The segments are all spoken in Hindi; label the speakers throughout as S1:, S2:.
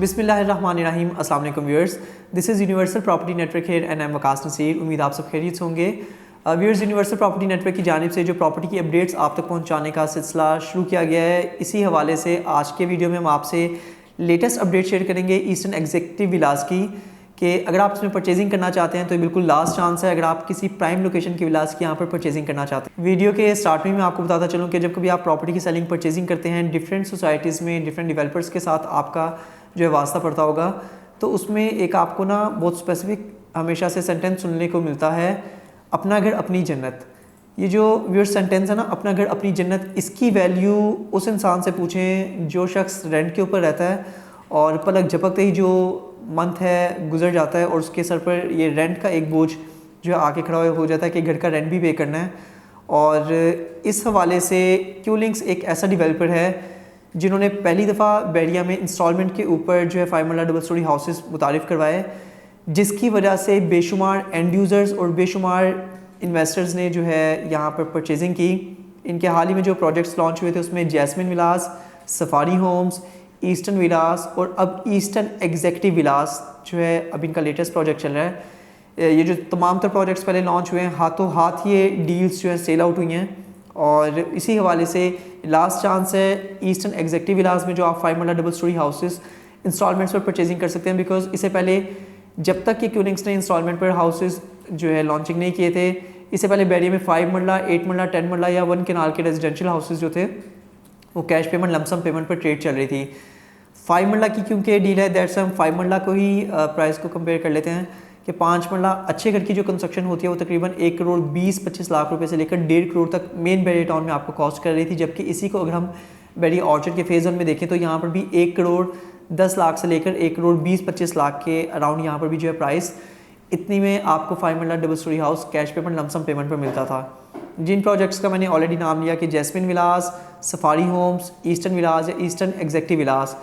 S1: बिस्मिल्लाहिर्रहमानिर्रहीम, अस्सलाम वालेकुम viewers. This is universal property network here and I am Waqas Naseer. उम्मीद आप सब खैरियत से होंगे। व्यूअर्स, यूनिवर्सल प्रॉपर्टी नेटवर्क की जानिब से जो प्रॉपर्टी की अपडेट्स आप तक पहुंचाने का सिलसिला शुरू किया गया है, इसी हवाले से आज के वीडियो में हम आपसे लेटेस्ट अपडेट शेयर करेंगे ईस्टर्न एग्जीक्यूटिव विलास की, कि अगर आप इसमें परचेजिंग करना चाहते हैं तो बिल्कुल लास्ट चांस है अगर आप किसी प्राइम लोकेशन की विलास की यहाँ पर परचेजिंग करना चाहते हैं। वीडियो के स्टार्ट में मैं आपको बताता चलूँ कि जब कभी आप प्रॉपर्टी की सेलिंग परचेजिंग करते हैं डिफरेंट सोसाइटीज़ में डिफरेंट डेवलपर्स के साथ आपका जो है वास्ता पड़ता होगा, तो उसमें एक आपको ना बहुत स्पेसिफिक हमेशा से सेंटेंस सुनने को मिलता है, अपना घर अपनी जन्नत। ये जो व्यूअर सेंटेंस है ना, अपना घर अपनी जन्नत, इसकी वैल्यू उस इंसान से पूछें जो शख्स रेंट के ऊपर रहता है और पलक झपकते ही जो मंथ है गुजर जाता है और उसके सर पर ये रेंट का एक बोझ जो आके खड़ा हो जाता है कि घर का रेंट भी पे करना है। और इस हवाले से क्यूलिंक्स एक ऐसा डेवलपर है जिन्होंने पहली दफ़ा बैरिया में इंस्टॉलमेंट के ऊपर जो है 5 मरला डबल स्टोरी हाउसेस मुतारिफ़ करवाए, जिसकी वजह से बेशुमार एंड यूज़र्स और बेशुमार इन्वेस्टर्स ने जो है यहाँ पर परचेजिंग की। इनके हाल ही में जो प्रोजेक्ट्स लॉन्च हुए थे उसमें जैस्मिन विलास, सफारी होम्स, ईस्टर्न विलास और अब ईस्टर्न एग्जीक्यूटिव विलास जो है अब इनका लेटेस्ट प्रोजेक्ट चल रहा है। ये जो तमाम तर प्रोजेक्ट्स पहले लॉन्च हुए हैं, हाथों हाथ ये डील्स जो है सेल आउट हुई हैं और इसी हवाले से लास्ट चांस है ईस्टर्न एग्जीक्यूटिव विलास में जो आप 5 मरला डबल स्टोरी हाउसेस इंस्टॉलमेंट्स पर परचेजिंग कर सकते हैं। बिकॉज इससे पहले जब तक कि क्यूलिंक्स ने इंस्टॉलमेंट पर हाउसेस जो है लॉन्चिंग नहीं किए थे, इससे पहले बैरिया में 5 मरला, 8 मरला, 10 मरला या 1 कनाल के रेजिडेंशियल हाउसेस जो थे वो कैश पेमेंट लमसम पेमेंट पर ट्रेड चल रही थी। 5 मरला की क्योंकि डील है, दैट्स हम 5 मरला को ही प्राइस को कंपेयर कर लेते हैं कि 5 मरला अच्छे घर की जो कंस्ट्रक्शन होती है वो तकरीबन 1 करोड़ 20-25 लाख रुपए से लेकर 1.5 करोड़ तक मेन बैरिया टाउन में आपको कॉस्ट कर रही थी। जबकि इसी को अगर हम बैरिया ऑर्चर्ड के फेज वन में देखें तो यहाँ पर भी 1 करोड़ 10 लाख से लेकर 1 करोड़ 20-25 लाख के अराउंड यहाँ पर भी जो है प्राइस, इतनी में आपको 5 मरला double storey house cash payment lump sum payment पर मिलता था। जिन प्रोजेक्ट्स का मैंने ऑलरेडी नाम लिया कि जैस्मिन विलास, सफारी होम्स, ईस्टर्न विलास या ईस्टर्न एग्जीक्यूटिव विलास,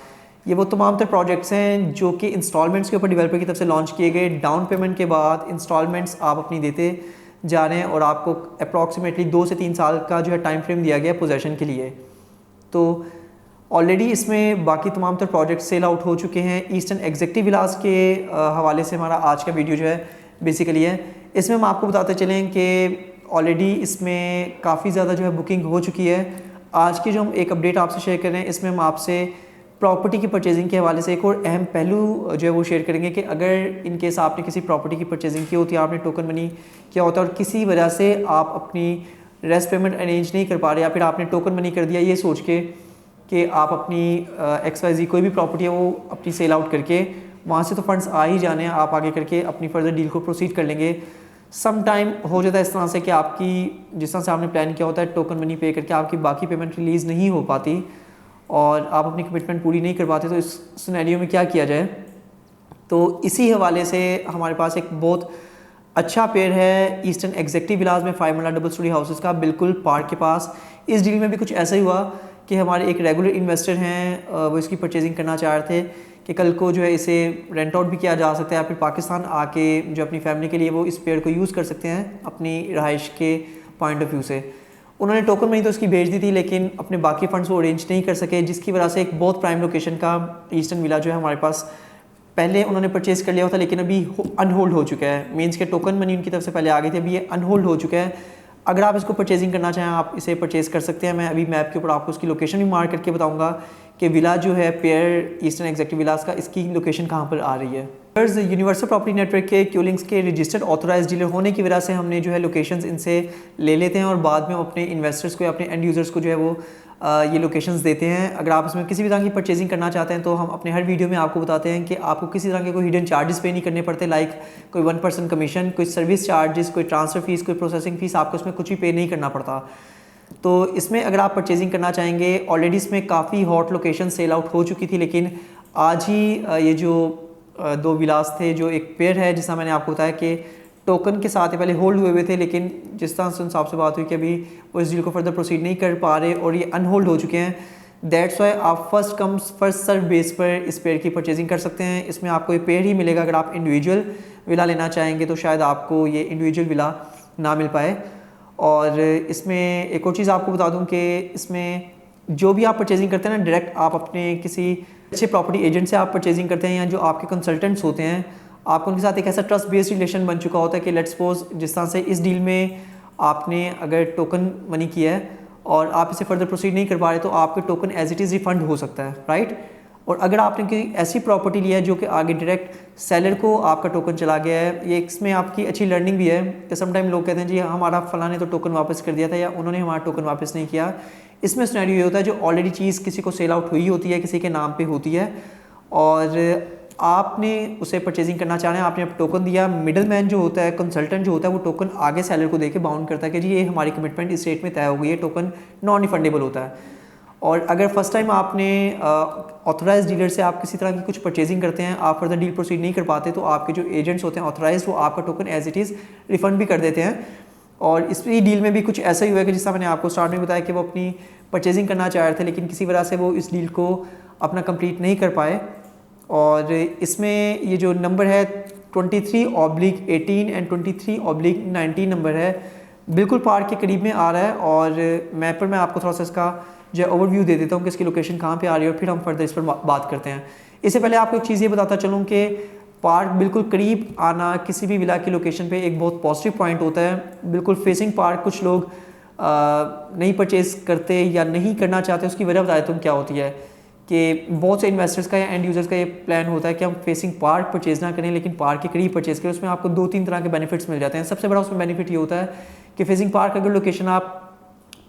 S1: ये वो तमाम तर प्रोजेक्ट्स हैं जो कि इंस्टॉलमेंट्स के ऊपर डेवलपर की तरफ से लॉन्च किए गए। डाउन पेमेंट के बाद इंस्टॉलमेंट्स आप अपनी देते जा रहे हैं और आपको अप्रॉक्सीमेटली 2 से 3 साल का जो है टाइम फ्रेम दिया गया पोजेसन के लिए। तो ऑलरेडी इसमें बाकी तमाम तर प्रोजेक्ट सेल आउट हो चुके हैं। ईस्टर्न एग्जीक्यूटिव विलास के हवाले से हमारा आज का वीडियो जो है बेसिकली है। इसमें हम आपको बताते चलें कि ऑलरेडी इसमें काफ़ी ज़्यादा जो है बुकिंग हो चुकी है। आज की जो हम एक अपडेट आपसे शेयर कर रहे हैं इसमें हम आपसे प्रॉपर्टी की परचेजिंग के हवाले से एक और अहम पहलू जो है वो शेयर करेंगे कि अगर इन केस आपने किसी प्रॉपर्टी की परचेजिंग की होती है, आपने टोकन मनी किया होता है और किसी वजह से आप अपनी रेस्ट पेमेंट अरेंज नहीं कर पा रहे या फिर आपने टोकन मनी कर दिया ये सोच के कि आप अपनी XYZ कोई भी प्रॉपर्टी है वो अपनी सेल आउट करके वहाँ से तो फंड्स आ ही जाने हैं, आप आगे करके अपनी फर्दर डील को प्रोसीड कर लेंगे। सम टाइम हो जाता है इस तरह से कि आपकी जिस तरह से आपने प्लान किया होता है टोकन मनी पे करके आपकी बाकी पेमेंट रिलीज़ नहीं हो पाती और आप अपनी कमिटमेंट पूरी नहीं कर पाते, तो इस सिनेरियो में क्या किया जाए। तो इसी हवाले से हमारे पास एक बहुत अच्छा पेयर है ईस्टर्न एग्जीक्यूटिव विलास में 5 मरला डबल स्टोरी हाउसेस का, बिल्कुल पार्क के पास। इस डील में भी कुछ ऐसा ही हुआ कि हमारे एक रेगुलर इन्वेस्टर हैं, वो इसकी परचेजिंग करना चाह रहे थे कि कल को जो है इसे रेंट आउट भी किया जा सकता है या फिर पाकिस्तान आके जो अपनी फैमिली के लिए वो इस पेड़ को यूज़ कर सकते हैं अपनी रहाइश के पॉइंट ऑफ व्यू से। उन्होंने टोकन मनी तो उसकी भेज दी थी लेकिन अपने बाकी फंड्स वो अरेंज नहीं कर सके, जिसकी वजह से एक बहुत प्राइम लोकेशन का ईस्टर्न विला जो है हमारे पास पहले उन्होंने परचेज़ कर लिया हुआ था लेकिन अभी अनहोल्ड हो चुका है। मीन्स के टोकन मनी उनकी तरफ से पहले आ गई थी, अभी ये अनहोल्ड हो चुका है। अगर आप इसको परचेजिंग करना चाहें आप इसे परचेज़ कर सकते हैं। मैं अभी मैप के ऊपर आपको उसकी लोकेशन भी मार्क करके बताऊंगा कि विला जो है पेयर ईस्टर्न एग्जीक्यूटिव विलास का, इसकी लोकेशन कहाँ पर आ रही है। यूनिवर्सल प्रॉपर्टी नेटवर्क के क्यूलिंग्स के रजिस्टर्ड ऑथोराइज डीलर होने की वजह से हमने जो है लोकेशंस इनसे ले लेते हैं और बाद में हम अपने इन्वेस्टर्स को या अपने एंड यूज़र्स को जो है वो ये लोकेशंस देते हैं। अगर आप इसमें किसी भी तरह की परचेजिंग करना चाहते हैं तो हम अपने हर वीडियो में आपको बताते हैं कि आपको किसी तरह के कोई हिडन चार्जेस पे नहीं करने पड़ते, लाइक कोई 1% कमीशन, कोई सर्विस चार्जेस, कोई ट्रांसफ़र फीस, कोई प्रोसेसिंग फ़ीस, आपको इसमें कुछ भी पे नहीं करना पड़ता। तो इसमें अगर आप परचेजिंग करना चाहेंगे, ऑलरेडी इसमें काफ़ी हॉट लोकेशन सेल आउट हो चुकी थी लेकिन आज ही ये जो 2 विलास थे, जो एक पेयर है जिसका मैंने आपको बताया कि टोकन के साथ पहले होल्ड हुए थे लेकिन जिस तरह से उनसे आपसे बात हुई कि अभी वो इस डील को फर्दर प्रोसीड नहीं कर पा रहे और ये अनहोल्ड हो चुके हैं। दैट्स वाई आप first come first serve base पर इस पेयर की परचेजिंग कर सकते हैं। इसमें आपको ये पेयर ही मिलेगा। अगर आप इंडिविजुअल विला लेना चाहेंगे तो शायद आपको ये इंडिविजुअल विला ना मिल पाए। और इसमें एक और चीज़ आपको बता दूं कि इसमें जो भी आप परचेजिंग करते हैं ना, डायरेक्ट आप अपने किसी अच्छे प्रॉपर्टी एजेंट से आप परचेजिंग करते हैं या जो आपके कंसल्टेंट्स होते हैं, आपको उनके साथ एक ऐसा ट्रस्ट बेस्ड रिलेशन बन चुका होता है कि लेट्स सपोज जिस तरह से इस डील में आपने अगर टोकन मनी किया है और आप इसे फर्दर प्रोसीड नहीं कर पा रहे तो आपके token as it is refund हो सकता है, राइट। और अगर आपने कोई ऐसी प्रॉपर्टी लिया है जो कि आगे डायरेक्ट सेलर को आपका टोकन चला गया है, ये इसमें आपकी अच्छी लर्निंग भी है कि समटाइम लोग कहते हैं जी हमारा फलां ने तो टोकन वापस कर दिया था या उन्होंने हमारा टोकन वापस नहीं किया। इसमें सिनेरियो ये होता है जो ऑलरेडी चीज़ किसी को सेल आउट हुई होती है, किसी के नाम पे होती है और आपने उसे परचेजिंग करना चाह रहे हैं, आपने टोकन दिया, मिडल मैन जो होता है, कंसल्टेंट जो होता है, वो टोकन आगे सेलर को देके बाउंड करता है कि जी ये हमारी कमिटमेंट इस रेट में तय हो गई है, टोकन नॉन रिफंडेबल होता है। और अगर फर्स्ट टाइम आपने ऑथराइज डीलर से आप किसी तरह की कुछ परचेजिंग करते हैं, आप फर्दर डील प्रोसीड नहीं कर पाते तो आपके जो एजेंट्स होते हैं ऑथराइज, वो आपका token as it is refund भी कर देते हैं। और इस डील में भी कुछ ऐसा ही हुआ है कि जिसका मैंने आपको स्टार्ट में बताया कि वो अपनी परचेजिंग करना चाह रहे थे लेकिन किसी वजह से वो इस डील को अपना कंप्लीट नहीं कर पाए। और इसमें ये जो नंबर है 23/18 एंड 23/19 नंबर है, बिल्कुल पार के करीब में आ रहा है। और मैप पर मैं आपको थोड़ा सा इसका जो है ओवरव्यू दे देता हूँ कि इसकी लोकेशन कहाँ पे आ रही है और फिर हम फर्दर इस पर बात करते हैं। इससे पहले आपको एक चीज़ ये बताता चलूँ कि पार्क बिल्कुल करीब आना किसी भी विला की लोकेशन पे एक बहुत पॉजिटिव पॉइंट होता है। बिल्कुल फेसिंग पार्क कुछ लोग नहीं परचेज करते या नहीं करना चाहते, उसकी वजह बता देता हूँ क्या होती है कि बहुत से इन्वेस्टर्स का या एंड यूजर्स का ये प्लान होता है कि हम फेसिंग पार्क परचेज ना करें लेकिन पार्क के करीब परचेज करें। उसमें आपको 2-3 तरह के बेनिफिट्स मिल जाते हैं। सबसे बड़ा उसमें बेनिफिट ये होता है कि फेसिंग पार्क अगर लोकेशन आप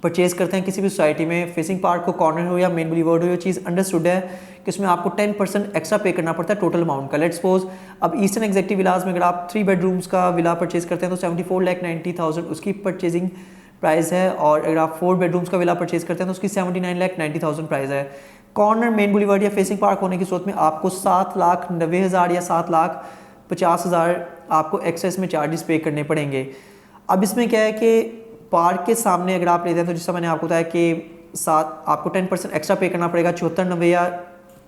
S1: परचेज करते हैं किसी भी सोसाइटी में, फेसिंग पार्क को कॉर्नर हो या मेन बुलीवर्ड हो, ये चीज़ अंडरस्टूड है कि उसमें आपको 10% एक्स्ट्रा पे करना पड़ता है टोटल अमाउंट का। लेट्स सपोज अब ईस्टर्न एग्जेक्टिव विलास में अगर आप 3 बेडरूम्स का विला परचेज करते हैं तो 74,90,000 उसकी परचेजिंग प्राइस है। और अगर आप 4 बेडरूम्स का विला परचेज करते हैं तो उसकी 79,90,000 प्राइस है। कॉर्नर मेन बुलीवर्ड या फेसिंग पार्क होने की सूरत में आपको 7,90,000 या 7,50,000 आपको एक्सेस में चार्जेस पे करने पड़ेंगे। अब इसमें क्या है कि पार्क के सामने अगर आप लेते हैं तो जिससे मैंने आपको बताया कि आपको 10% एक्स्ट्रा पे करना पड़ेगा 74,90 या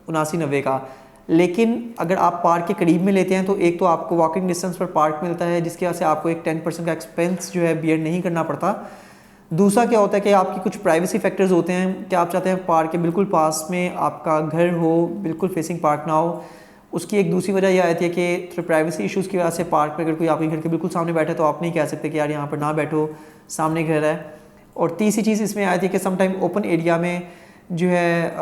S1: 79,90 का। लेकिन अगर आप पार्क के करीब में लेते हैं तो एक तो आपको वॉकिंग डिस्टेंस पर पार्क मिलता है जिसकी वजह से आपको एक 10% का एक्सपेंस जो है बियर नहीं करना पड़ता। दूसरा क्या होता है कि आपकी कुछ प्राइवेसी फैक्टर्स होते हैं कि आप चाहते हैं पार्क के बिल्कुल पास में आपका घर हो, बिल्कुल फेसिंग पार्क ना हो। उसकी एक दूसरी वजह यह आती है कि थोड़ी प्राइवेसी इश्यूज़ की वजह से पार्क में अगर कोई आपके घर के बिल्कुल सामने बैठे तो आप नहीं कह सकते कि यार यहाँ पर ना बैठो, सामने घर है। और तीसरी चीज़ इसमें आती है कि समटाइम ओपन एरिया में जो है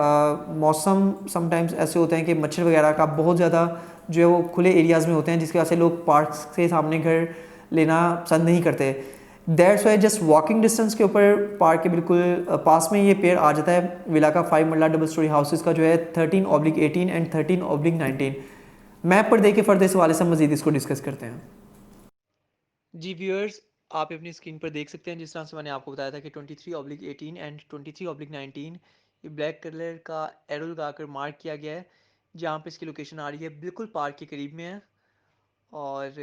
S1: मौसम समटाइम्स ऐसे होते हैं कि मच्छर वगैरह का बहुत ज़्यादा जो है वो खुले एरियाज़ में होते हैं जिसकी वजह से लोग पार्क से सामने घर लेना पसंद नहीं करते। That's why just walking distance के ऊपर पार्क के बिल्कुल पास में ये पेड़ आ जाता है विला का 5 मरला डबल स्टोरी हाउसेस का जो है 13/18 एंड 13/19। मैप पर देखिए फर्दर इस हवाले से मजीद इसको डिस्कस करते हैं। जी व्यूअर्स, आप अपनी स्क्रीन पर देख सकते हैं जिस तरह से मैंने आपको बताया था कि 23/18 एंड 23/19 ये ब्लैक कलर का एरो लगाकर मार्क किया गया है जहाँ पे इसकी लोकेशन आ रही है बिल्कुल पार्क के करीब में है। और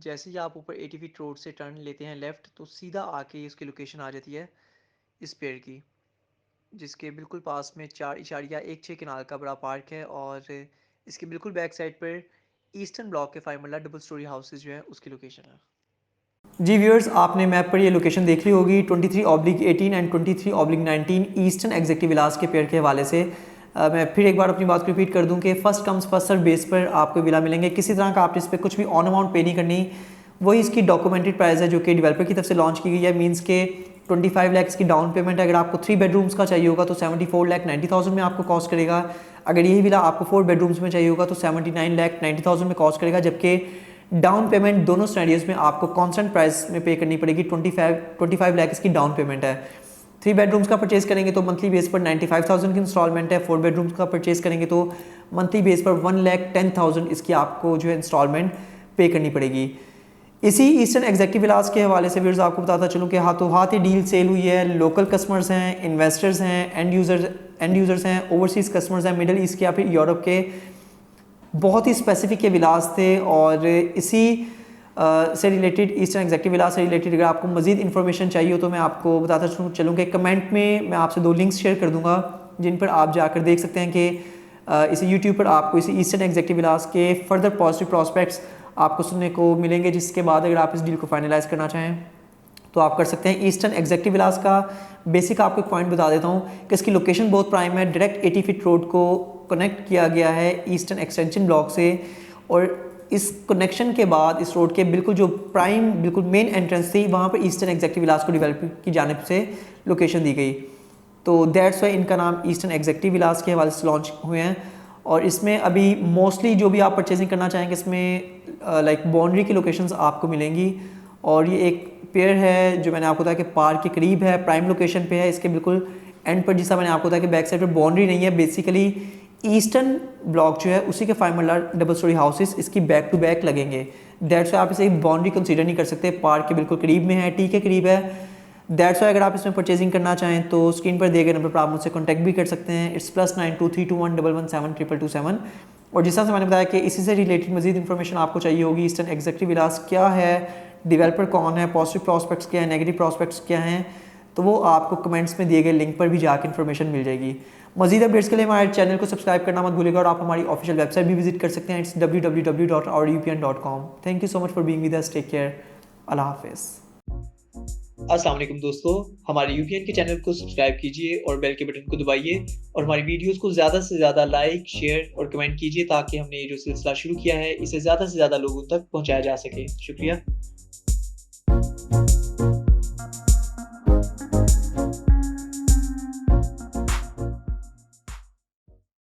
S1: जैसे ही आप ऊपर 80 फीट रोड से टर्न लेते हैं लेफ़्ट तो सीधा आके इसकी लोकेशन आ जाती है इस पेड़ की, जिसके बिल्कुल पास में 4.16 कनाल का बड़ा पार्क है। और इसके बिल्कुल बैक साइड पर ईस्टर्न ब्लॉक के 5 मरला डबल स्टोरी हाउसेज जो है उसकी लोकेशन है। जी व्यूअर्स, आपने मैप पर ये लोकेशन देख ली होगी 23/18 एंड 23/19 ईस्टर्न एग्जेक्टिव विलास के पेड़ के हवाले से। मैं फिर एक बार अपनी बात को रिपीट कर दूं कि first comes first serve base पर आपको विला मिलेंगे। किसी तरह का आपने इस पर कुछ भी ऑन अमाउंट पे नहीं करनी, वही इसकी डॉक्यूमेंटेड प्राइस है जो कि डेवलपर की तरफ से लॉन्च की गई है। मीन्स के 25 लाख की डाउन पेमेंट है। अगर आपको 3 बेडरूम्स का चाहिए होगा तो 74,90,000 में आपको कॉस्ट करेगा। अगर यही विला आपको 4 बेडरूम्स में चाहिए होगा तो 79,90,000 में कॉस्ट करेगा। जबकि डाउन पेमेंट दोनों स्टैंडर्ड्स में आपको कॉन्स्टेंट प्राइस में पे करनी पड़ेगी। 25 लाख इसकी डाउन पेमेंट है। 3 बेडरूम्स का परचेज करेंगे तो मंथली बेस पर 95,000 की इंस्टॉलमेंट है। 4 बेडरूम्स का परचेज करेंगे तो मंथली बेस पर 1,10,000 इसकी आपको जो है इंस्टॉलमेंट पे करनी पड़ेगी। इसी ईस्टर्न एग्जेक्टिव विलास के हवाले से व्यूअर्स आपको बताता चलूँ कि हाथों हाथ ही डील सेल हुई है। लोकल कस्टमर्स हैं, इन्वेस्टर्स हैं, एंड यूज़र्स हैं, ओवरसीज़ कस्टमर्स हैं, मिडल ईस्ट के या फिर यूरोप के बहुत ही स्पेसिफिक के विलास थे। और इसी से रिलेटेड ईस्टर्न एग्जेक्टिव विलास से रिलेटेड अगर आपको मज़ीद इन्फॉर्मेशन चाहिए हो तो मैं आपको बताता चलूँ कि कमेंट में मैं आपसे 2 लिंक्स शेयर कर दूँगा जिन पर आप जाकर देख सकते हैं कि इसी यूट्यूब पर आपको इसी ईस्टर्न एग्जेक्टिव विलास के फर्दर पॉजिटिव प्रॉस्पेक्ट्स आपको सुनने को मिलेंगे। जिसके बाद अगर आप इस डील को फाइनलाइज़ करना चाहें तो आप कर सकते हैं। ईस्टर्न एग्जेक्टिव विलास का बेसिक आपको एक पॉइंट बता देता हूँ कि इसकी लोकेशन बहुत प्राइम है। डायरेक्ट 80 फीट रोड को कनेक्ट किया गया है ईस्टर्न एक्सटेंशन ब्लॉक से, और इस कनेक्शन के बाद इस रोड के बिल्कुल जो प्राइम बिल्कुल मेन एंट्रेंस थी वहाँ पर ईस्टर्न एग्जेक्टिव विलास को डेवलपर की जानिब से लोकेशन दी गई। तो दैट्स वाई इनका नाम ईस्टर्न एग्जेक्टिव विलास के हवाले से लॉन्च हुए हैं। और इसमें अभी मोस्टली जो भी आप परचेजिंग करना चाहेंगे इसमें लाइक बाउंड्री की लोकेशंस आपको मिलेंगी, और ये एक पेयर है जो मैंने आपको बताया कि पार्क के करीब है, प्राइम लोकेशन पे है, इसके बिल्कुल एंड पर जिसका मैंने आपको बताया कि बैक साइड पर बाउंड्री नहीं है। बेसिकली ईस्टर्न ब्लॉक जो है उसी के 5 मंजिला डबल स्टोरी हाउसेस इसकी बैक टू बैक लगेंगे। दैट्स वाई आप इसे बाउंड्री कंसीडर नहीं कर सकते, पार्क के बिल्कुल करीब में है, टी के करीब है। दैट्स वाई अगर आप इसमें परचेजिंग करना चाहें तो स्क्रीन पर दिए गए नंबर पर आप मुझसे कॉन्टैक्ट भी कर सकते हैं। इट्स +923211172227। और जिस तरह से मैंने बताया कि इसी से रिलेटेड मजीद इन्फॉर्मेशन आपको चाहिए होगी, ईस्टर्न एग्जेक्टिव विलास क्या है, डेवलपर कौन है, पॉजिटिव प्रॉस्पेक्ट्स क्या है, नेगेटिव प्रॉस्पेक्ट्स क्या हैं, तो वो आपको कमेंट्स में दिए गए लिंक पर भी जाकर इन्फॉर्मेशन मिल जाएगी। मजीद अपडेट्स के लिए हमारे चैनल को सब्सक्राइब करना मत भूलिएगा, और आप हमारी ऑफिशियल वेबसाइट भी विजिट कर सकते हैं। It's www.ourupn.com। Thank you so much for being with us. Take care. अल्लाह हाफिज़।
S2: अस्सलाम वालेकुम दोस्तों, हमारे यूपीएन के चैनल को सब्सक्राइब कीजिए और बेल के बटन को दबाइए, और हमारी वीडियोस को ज़्यादा से ज़्यादा लाइक, शेयर और कमेंट कीजिए ताकि हमने ये जो सिलसिला शुरू किया है इसे ज़्यादा से ज़्यादा लोगों तक पहुंचाया जा सके। शुक्रिया।